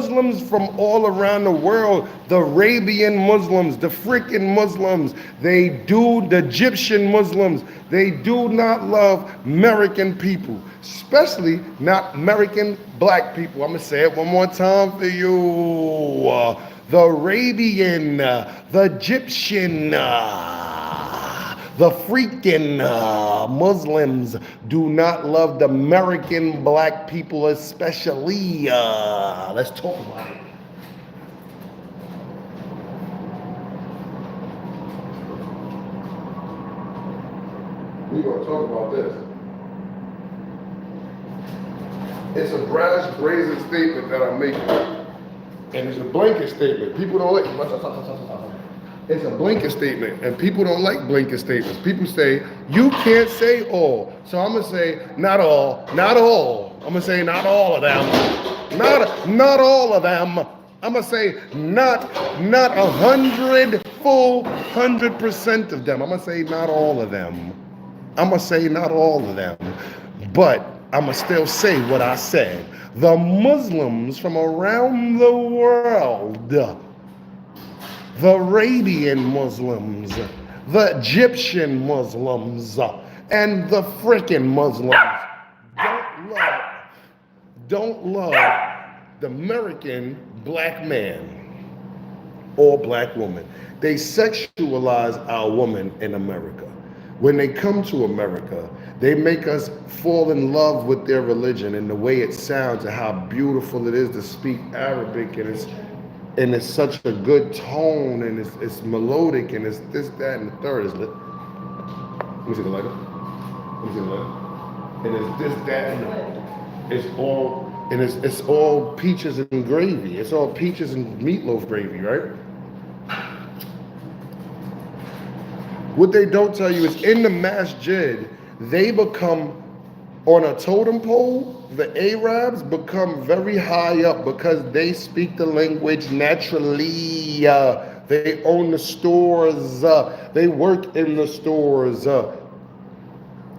Muslims from all around the world, the Arabian Muslims, the freaking Muslims, the Egyptian Muslims, they do not love American people, especially not American black people. I'm going to say it one more time for you. The Arabian, the Egyptian, the freaking Muslims do not love the American black people, especially. Let's talk about it. We're going to talk about this. It's a brash, brazen statement that I'm making. And it's a blanket statement. People don't like it. It's a blanket statement, and people don't like blanket statements. People say, you can't say all. So I'm going to say, not all, not all. I'm going to say, not all of them. Not all of them. I'm going to say, not 100% of them. I'm going to say, not all of them. I'm going to say, not all of them. But I'm going to still say what I said. The Muslims from around the world, the Arabian Muslims, the Egyptian Muslims, and the frickin' Muslims don't love the American black man or black woman. They sexualize our woman in America. When they come to America, they make us fall in love with their religion and the way it sounds and how beautiful it is to speak Arabic, and it's such a good tone, and it's melodic, and it's this, that, and the third. Is lit. Let me see the lighter. Let me see the lighter. And it's this, that, and it's all peaches and gravy. It's all peaches and meatloaf gravy, right? What they don't tell you is in the masjid, they become on a totem pole. The Arabs become very high up because they speak the language naturally. They own the stores. They work in the stores.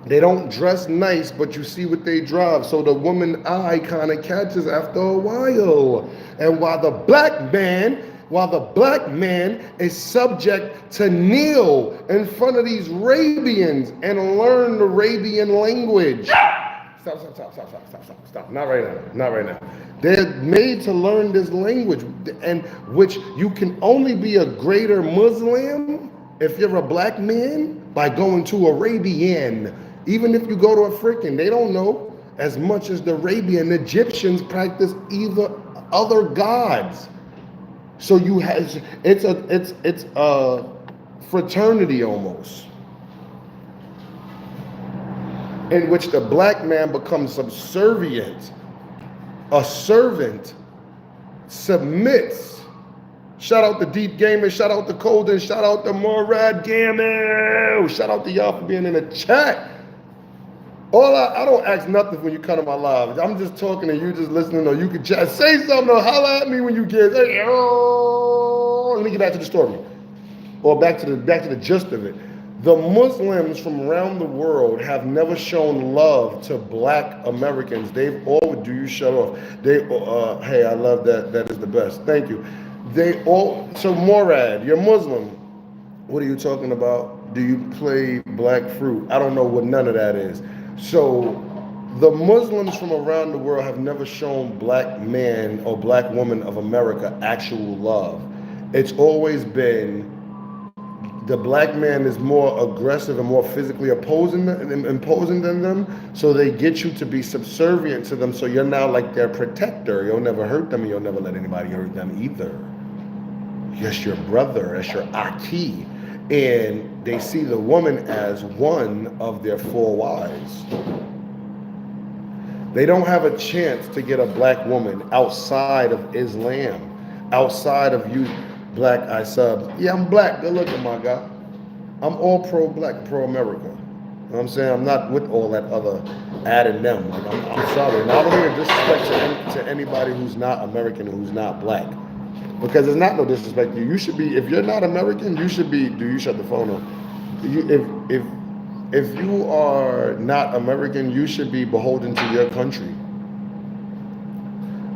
They don't dress nice, but you see what they drive. So the woman eye kind of catches after a while. And while the black man is subject to kneel in front of these Arabians and learn the Arabian language. Stop. Not right now. They're made to learn this language, and which you can only be a greater Muslim if you're a black man by going to Arabian. Even if you go to a frickin', they don't know as much as the Arabian. Egyptians practice either other gods. So it's a fraternity almost, in which the black man becomes subservient, a servant, submits. Shout out to Deep Gamer, shout out to Colden, shout out to Morad Gamel, shout out to y'all for being in the chat. I don't ask nothing when you come to my live. I'm just talking and you just listening, or you can chat. Say something or holler at me when you get, hey, oh, let me get back to the story. Or back to the gist of it. The Muslims from around the world have never shown love to black Americans. They've all, do you shut off? Hey, I love that. That is the best. Thank you. So Morad, you're Muslim. What are you talking about? Do you play black fruit? I don't know what none of that is. So the Muslims from around the world have never shown black man or black woman of America actual love. It's always been the black man is more aggressive and more physically imposing than them, so they get you to be subservient to them, so you're now like their protector. You'll never hurt them, and you'll never let anybody hurt them either. Yes, your brother, that's your Aki. And they see the woman as one of their four wives. They don't have a chance to get a black woman outside of Islam, outside of you black eye subs. Yeah, I'm black, good looking, my guy. I'm all pro-black, pro-America. You know what I'm saying? I'm not with all that other adding them. Like, I'm sorry. And I don't mean to disrespect to anybody who's not American and who's not black. Because there's not no disrespect to you. You should be, if you're not American, you should be, do you shut the phone off? If you are not American, you should be beholden to your country.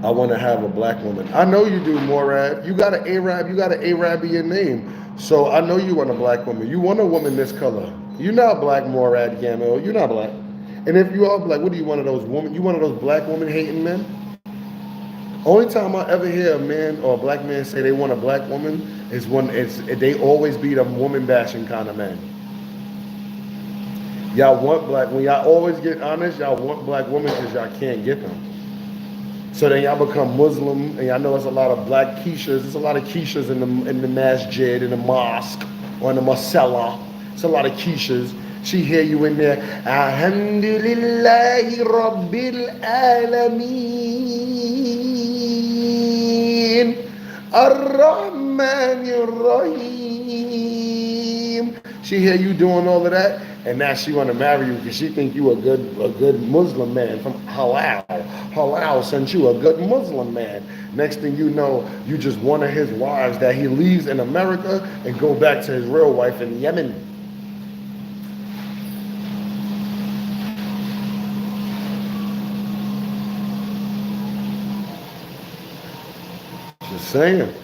I want to have a black woman. I know you do, Morad. You got an Arab. You got an Arab in your name. So I know you want a black woman. You want a woman this color. You're not black, Morad Gamil. You're not black. And if you are black, what are you, one of those women? You one of those black woman hating men? Only time I ever hear a man or a black man say they want a black woman is when they always be the woman bashing kind of men. Y'all want black, when y'all always get honest, y'all want black women because y'all can't get them. So then y'all become Muslim, and y'all know there's a lot of black Keishas. There's a lot of Keishas in the masjid, in the mosque, or in the musalla. It's a lot of Keishas. She hear you in there. Alhamdulillahi Rabbil Alameen. Ar-Rahmanir Rahim. She hear you doing all of that, and now she want to marry you because she think you a good Muslim man from halal. Halal sent you a good Muslim man. Next thing you know, you just one of his wives that he leaves in America and go back to his real wife in Yemen. Just saying.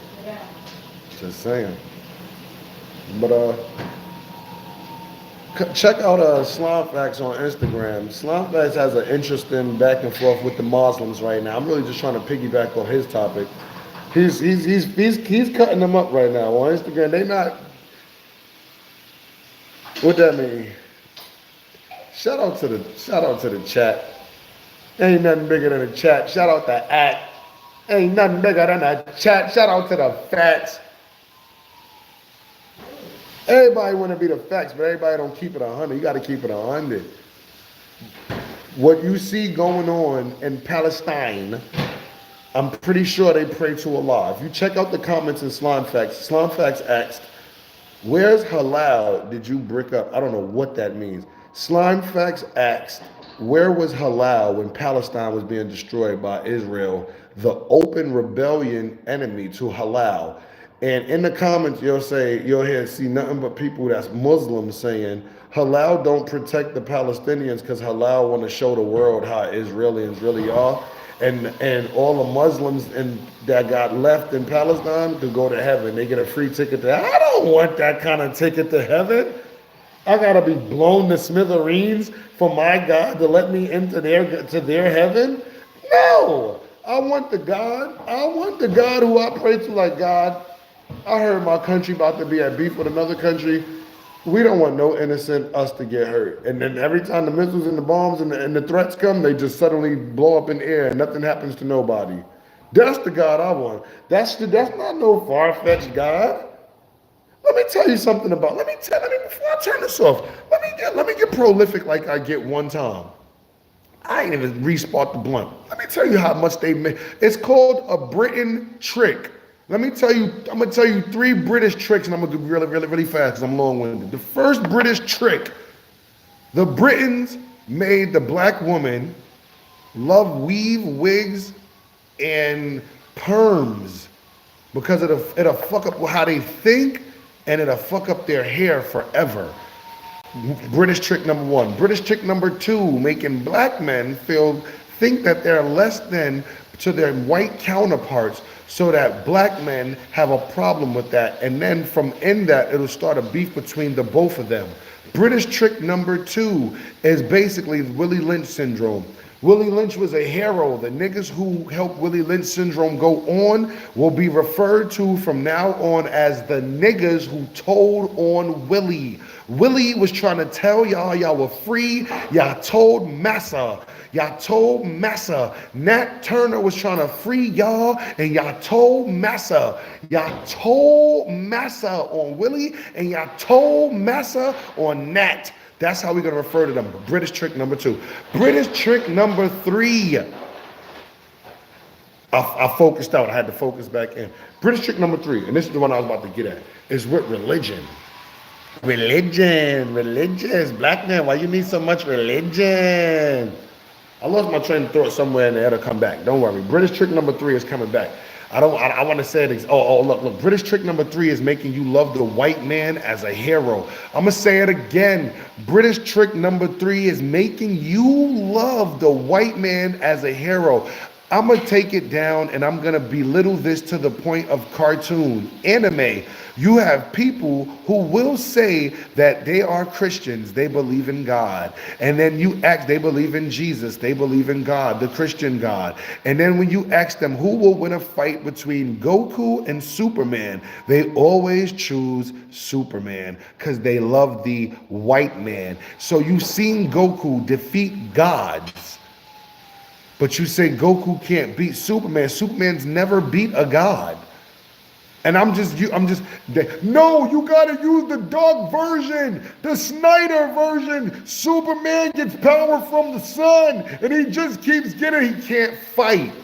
Just saying. But check out Slime Facts on Instagram. Slime Facts has an interesting back and forth with the Muslims right now. I'm really just trying to piggyback on his topic. He's cutting them up right now on Instagram. They not. What that mean? Shout out to the chat. Ain't nothing bigger than the chat. Shout out to @ Ain't nothing bigger than the chat. Shout out to the fats. Everybody want to be the facts, but everybody don't keep it 100. You got to keep it 100. What you see going on in Palestine, I'm pretty sure they pray to Allah. If you check out the comments in Slime Facts asked, where's halal did you brick up? I don't know what that means. Slime Facts asked, where was halal when Palestine was being destroyed by Israel, the open rebellion enemy to halal? And in the comments, you'll see nothing but people that's Muslims saying, halal don't protect the Palestinians because halal want to show the world how Israelis really are. And all the Muslims that got left in Palestine could go to heaven. They get a free ticket to heaven. I don't want that kind of ticket to heaven. I gotta be blown to smithereens for my God to let me into their heaven? No. I want the God who I pray to, like, God, I heard my country about to be at beef with another country. We don't want no innocent us to get hurt. And then every time the missiles and the bombs and the threats come, they just suddenly blow up in the air and nothing happens to nobody. That's the God I want. That's not no far-fetched God. Let me tell you something about. Let me before I turn this off. Let me get prolific like I get one time. I ain't even re-sparked the blunt. Let me tell you how much they make. It's called a Britain trick. I'm gonna tell you 3 British tricks, and I'm gonna do really, really, really fast because I'm long-winded. The first British trick, the Britons made the black woman love weave, wigs, and perms because it'll fuck up how they think, and it'll fuck up their hair forever. British trick number 1. British trick number 2, making black men think that they're less than to their white counterparts, so that black men have a problem with that, and then from in that it'll start a beef between the both of them. British trick number 2 is basically Willie Lynch syndrome. Willie Lynch was a hero. The niggas who helped Willie Lynch syndrome go on will be referred to from now on as the niggas who told on Willie. Willie was trying to tell y'all were free. Y'all told Massa. Nat Turner was trying to free y'all, and y'all told Massa. Y'all told Massa on Willie, and y'all told Massa on Nat. That's how we're going to refer to them. British trick number 2. British trick number 3. I focused out. I had to focus back in. British trick number 3, and this is the one I was about to get at, is with religion. Religious. Black man, why you need so much religion? I lost my train of thought somewhere in there. It'll come back. Don't worry. British trick number 3 is coming back. I want to say it. Look. British trick number 3 is making you love the white man as a hero. I'm going to say it again. British trick number 3 is making you love the white man as a hero. I'm going to take it down and I'm going to belittle this to the point of cartoon, anime. You have people who will say that they are Christians, they believe in God. And then you ask, they believe in Jesus, they believe in God, the Christian God. And then when you ask them who will win a fight between Goku and Superman, they always choose Superman because they love the white man. So you've seen Goku defeat gods. But you say Goku can't beat Superman. Superman's never beat a god. And no, you gotta use the dark version, the Snyder version. Superman gets power from the sun and he just keeps getting, he can't fight.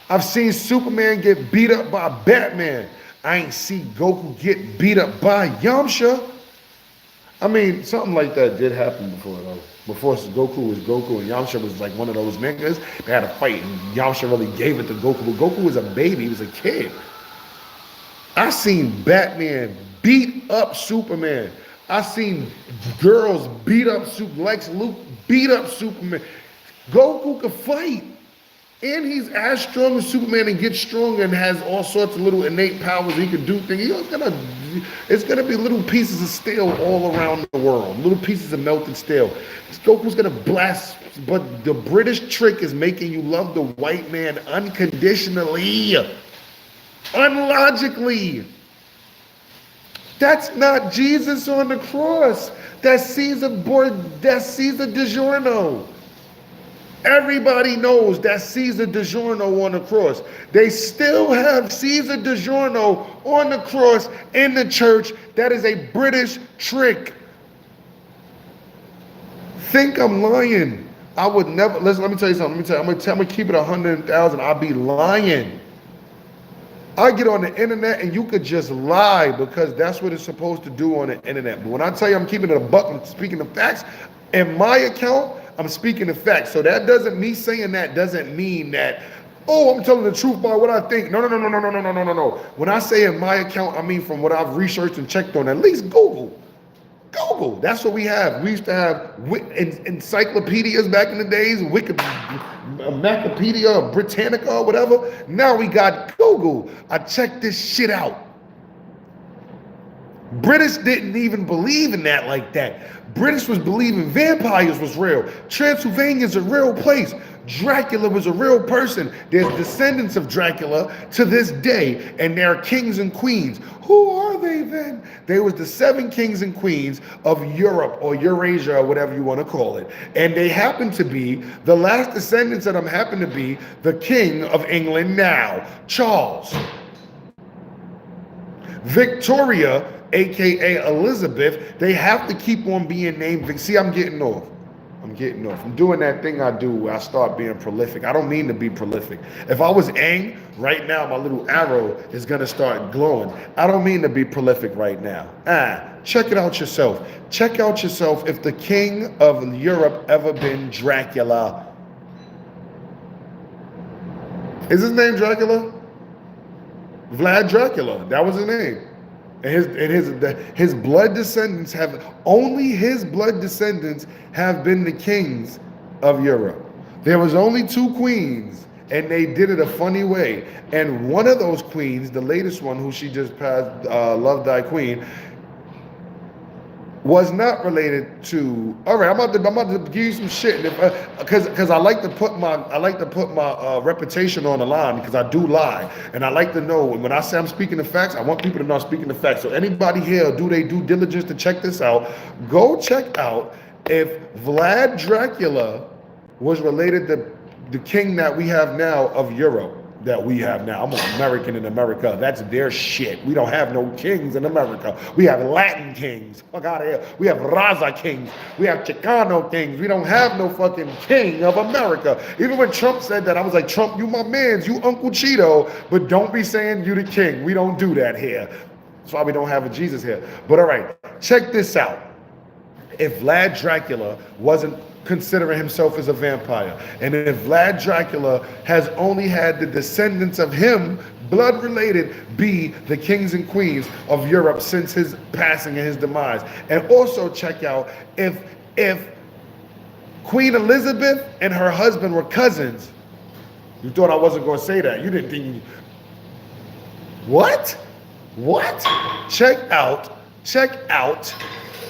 I've seen Superman get beat up by Batman. I ain't seen Goku get beat up by Yamcha. I mean, something like that did happen before, though. Before Goku was Goku and Yamcha was like one of those niggas, they had a fight and Yamcha really gave it to Goku. But Goku was a baby, he was a kid. I seen Batman beat up Superman. I seen girls beat up Lex Luke beat up Superman. Goku could fight. And he's as strong as Superman and gets stronger and has all sorts of little innate powers. He can do things. It's gonna be little pieces of steel all around the world. Little pieces of melted steel. Goku's gonna blast, but the British trick is making you love the white man unconditionally. Unlogically. That's not Jesus on the cross. That's Caesar DiGiorno. Everybody knows that's Caesar DiGiorno on the cross. They still have Caesar DiGiorno on the cross in the church. That is a British trick. Think I'm lying. I would never, listen, let me tell you something. I'm gonna keep it 100,000. I'll be lying. I get on the internet and you could just lie because that's what it's supposed to do on the internet. But when I tell you I'm keeping it a buck and speaking the facts, in my account, I'm speaking the facts. So that doesn't, me saying that doesn't mean that, oh, I'm telling the truth by what I think. No. When I say in my account, I mean from what I've researched and checked on, at least Google. That's what we have. We used to have encyclopedias back in the days, Wikipedia, Britannica, or whatever. Now we got Google. I checked this shit out. British didn't even believe in that like that. British was believing vampires was real. Transylvania's a real place. Dracula was a real person. There's descendants of Dracula to this day, and they're kings and queens. Who are they then? They was the 7 kings and queens of Europe or Eurasia or whatever you want to call it. And they happen to be, the last descendants of them happen to be the king of England now, Charles. Victoria, aka Elizabeth, they have to keep on being named. See, I'm getting off. I'm doing that thing I do where I start being prolific. I don't mean to be prolific. If I was Aang, right now my little arrow is gonna start glowing. I don't mean to be prolific right now. Check it out yourself. Check out yourself if the king of Europe ever been Dracula. Is his name Dracula? Vlad Dracula, that was his name. And his blood descendants only his blood descendants have been the kings of Europe. There was only 2 queens, and they did it a funny way. And one of those queens, the latest one, who she just passed, Love Thy Queen, was not related to. All right, I'm about to give you some shit, because I like to put my reputation on the line, because I do lie, and I like to know when I say I'm speaking the facts. I want people to know I'm speaking the facts. So anybody here, do they due diligence to check this out? Go check out if Vlad Dracula was related to the king that we have now of Europe. That we have now. I'm an American in America. That's their shit. We don't have no kings in America. We have Latin kings. Fuck out of here. We have Raza kings. We have Chicano kings. We don't have no fucking king of America. Even when Trump said that, I was like, Trump, you my mans, you Uncle Cheeto, but don't be saying you the king. We don't do that here. That's why we don't have a Jesus here. But all right, check this out. If Vlad Dracula wasn't considering himself as a vampire, and if Vlad Dracula has only had the descendants of him, blood related, be the kings and queens of Europe since his passing and his demise. And also check out if Queen Elizabeth and her husband were cousins, You thought I wasn't going to say that. You didn't think. What? What? Check out.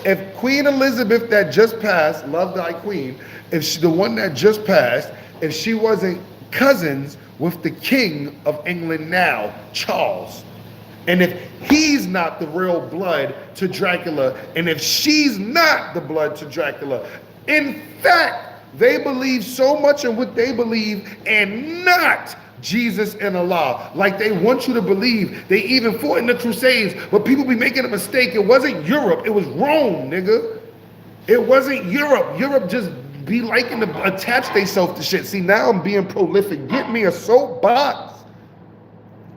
If Queen Elizabeth that just passed, love thy queen, if she, the one that just passed, if she wasn't cousins with the King of England now, Charles, and if he's not the real blood to Dracula, and if she's not the blood to Dracula, in fact, they believe so much in what they believe and not Jesus and Allah. Like they want you to believe. They even fought in the Crusades, but people be making a mistake. It wasn't Europe, it was Rome, nigga. It wasn't Europe. Europe just be liking to attach themselves to shit. See, now I'm being prolific. Get me a soapbox.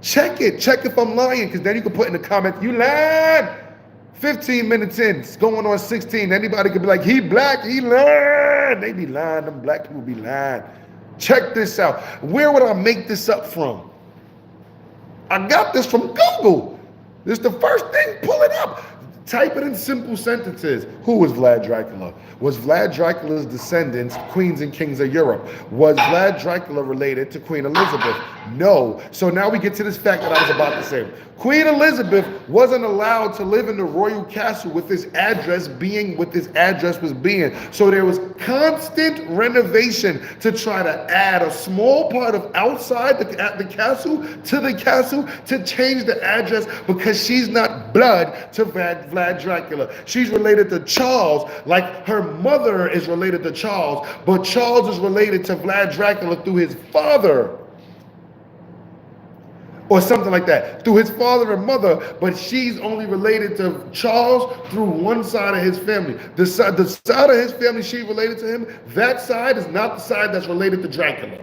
Check it. Check if I'm lying, because then you can put in the comments, you lied. 15 minutes in, it's going on 16. Anybody could be like, he black, he lied. They be lying. Them black people be lying. Check this out. Where would I make this up from? I got this from Google. This is the first thing. Pull it up. Type it in simple sentences. Who was Vlad Dracula? Was Vlad Dracula's descendants queens and kings of Europe? Was Vlad Dracula related to Queen Elizabeth? No. So now we get to this fact that I was about to say. Queen Elizabeth wasn't allowed to live in the royal castle with this address being what this address was being. So there was constant renovation to try to add a small part of outside the castle to the castle to change the address, because she's not blood to Vlad Dracula. She's related to Charles, like her mother is related to Charles, but Charles is related to Vlad Dracula through his father. Or something like that, through his father and mother, but she's only related to Charles through one side of his family. The side of his family she's related to him, that side is not the side that's related to Dracula.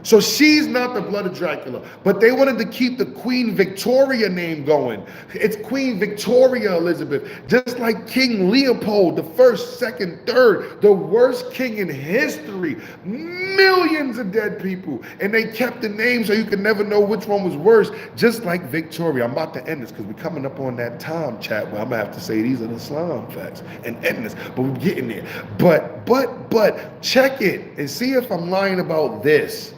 So she's not the blood of Dracula, but they wanted to keep the Queen Victoria name going. It's Queen Victoria Elizabeth, just like King Leopold, the first, second, third, the worst king in history. Millions of dead people, and they kept the name so you could never know which one was worse, just like Victoria. I'm about to end this because we're coming up on that time, chat, where I'm gonna have to say these are the Islam facts and end this, but we're getting there. But check it and see if I'm lying about this.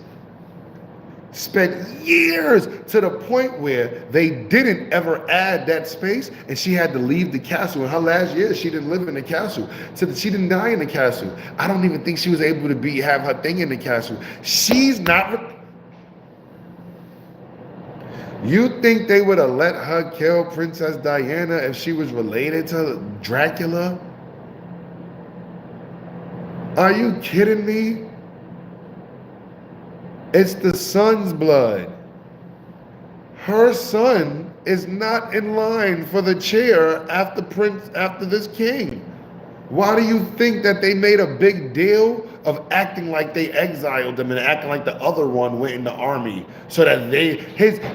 Spent years to the point where they didn't ever add that space, and she had to leave the castle. In her last years, she didn't live in the castle. So that she didn't die in the castle. I don't even think she was able to have her thing in the castle. She's not. You think they would have let her kill Princess Diana if she was related to Dracula? Are you kidding me? It's the son's blood. Her son is not in line for the chair after this king. Why do you think that they made a big deal of acting like they exiled them and acting like the other one went in the army so that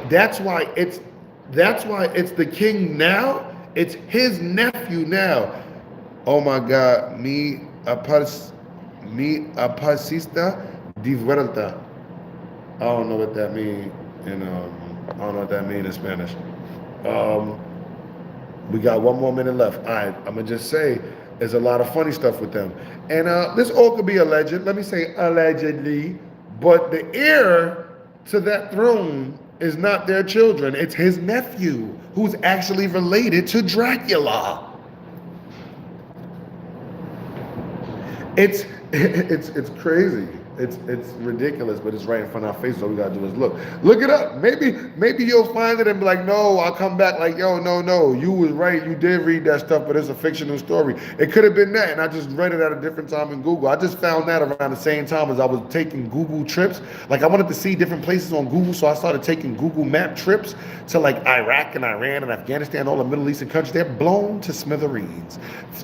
that's why it's the king now. It's his nephew now. Oh my God, mi apacista di vuelta. I don't know what that means in Spanish. We got 1 more minute left. All right, I'm gonna just say there's a lot of funny stuff with them, and this all could be alleged. Let me say allegedly, but the heir to that throne is not their children. It's his nephew, who's actually related to Dracula. It's crazy. It's ridiculous, but it's right in front of our face. All we gotta do is look it up. Maybe you'll find it and be like, no, I'll come back like, yo, no, you was right. You did read that stuff, but it's a fictional story. It could have been that, and I just read it at a different time in Google. I just found that around the same time as I was taking Google trips. Like I wanted to see different places on Google, so I started taking Google map trips to like Iraq and Iran and Afghanistan, all the Middle Eastern countries. They're blown to smithereens.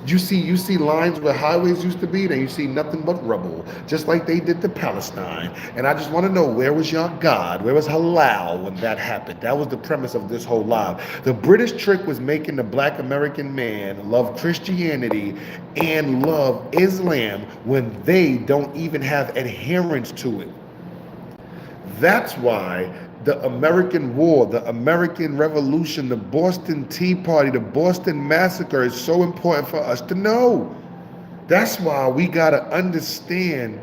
You see lines where highways used to be, then you see nothing but rubble, just like they did to Palestine. And I just want to know, where was your God? Where was halal when that happened? That was the premise of this whole live. The British trick was making the black American man love Christianity and love Islam when they don't even have adherence to it. That's why the American War, the American Revolution, the Boston Tea Party, the Boston Massacre is so important for us to know. That's why we got to understand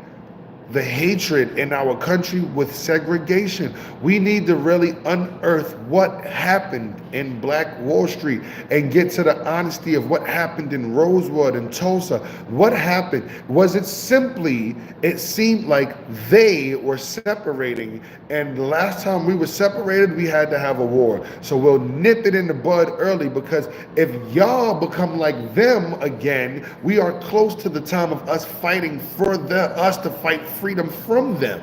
the hatred in our country with segregation. We need to really unearth what happened in Black Wall Street and get to the honesty of what happened in Rosewood and Tulsa. What happened? Was it simply, it seemed like they were separating, and the last time we were separated, we had to have a war. So we'll nip it in the bud early, because if y'all become like them again, we are close to the time of us fighting for us to fight freedom from them.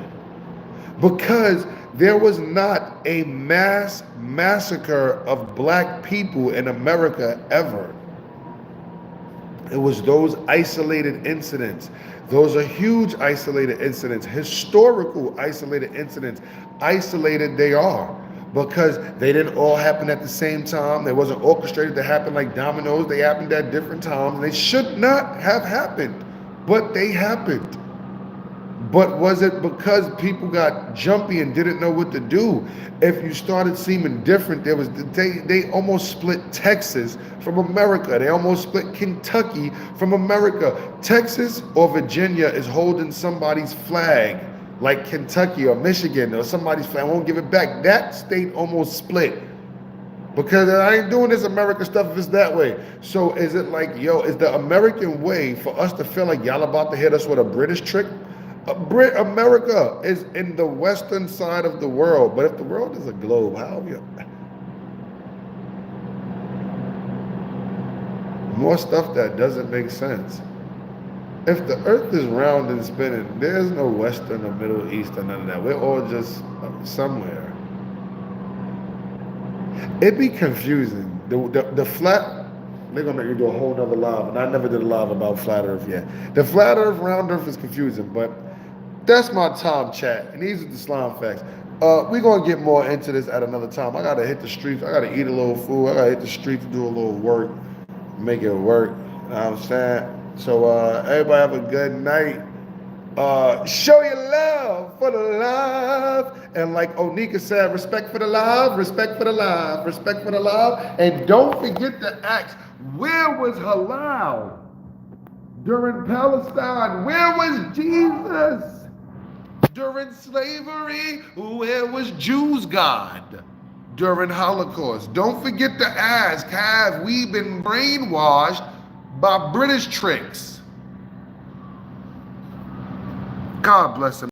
Because there was not a mass massacre of Black people in America ever. It was those isolated incidents. Those are huge isolated incidents, historical isolated incidents. Isolated they are, because they didn't all happen at the same time. They wasn't orchestrated to happen like dominoes. They happened at different times. They should not have happened, but they happened. But was it because people got jumpy and didn't know what to do? If you started seeming different, they almost split Texas from America. They almost split Kentucky from America. Texas or Virginia is holding somebody's flag, like Kentucky or Michigan or somebody's flag, won't give it back. That state almost split. Because I ain't doing this American stuff if it's that way. So is it like, yo, is the American way for us to feel like y'all about to hit us with a British trick? America is in the western side of the world, but if the world is a globe, how are we? More stuff that doesn't make sense. If the earth is round and spinning, there's no western or middle east or none of that. We're all just somewhere. It'd be confusing. The flat, they're gonna make me do a whole nother live, and I never did a live about flat earth yet. The flat earth, round earth is confusing, but that's my time, chat, and these are the slime facts. We're gonna get more into this at another time. I gotta hit the streets. I gotta eat a little food. I gotta hit the streets, do a little work, make it work. You know what I'm saying? So everybody have a good night. Show your love for the live. And like Onika said, respect for the live, respect for the live, respect for the live. And don't forget to ask, where was Halal during Palestine? Where was Jesus during slavery? Where was Jews' God during Holocaust? Don't forget to ask, have we been brainwashed by British tricks? God bless them.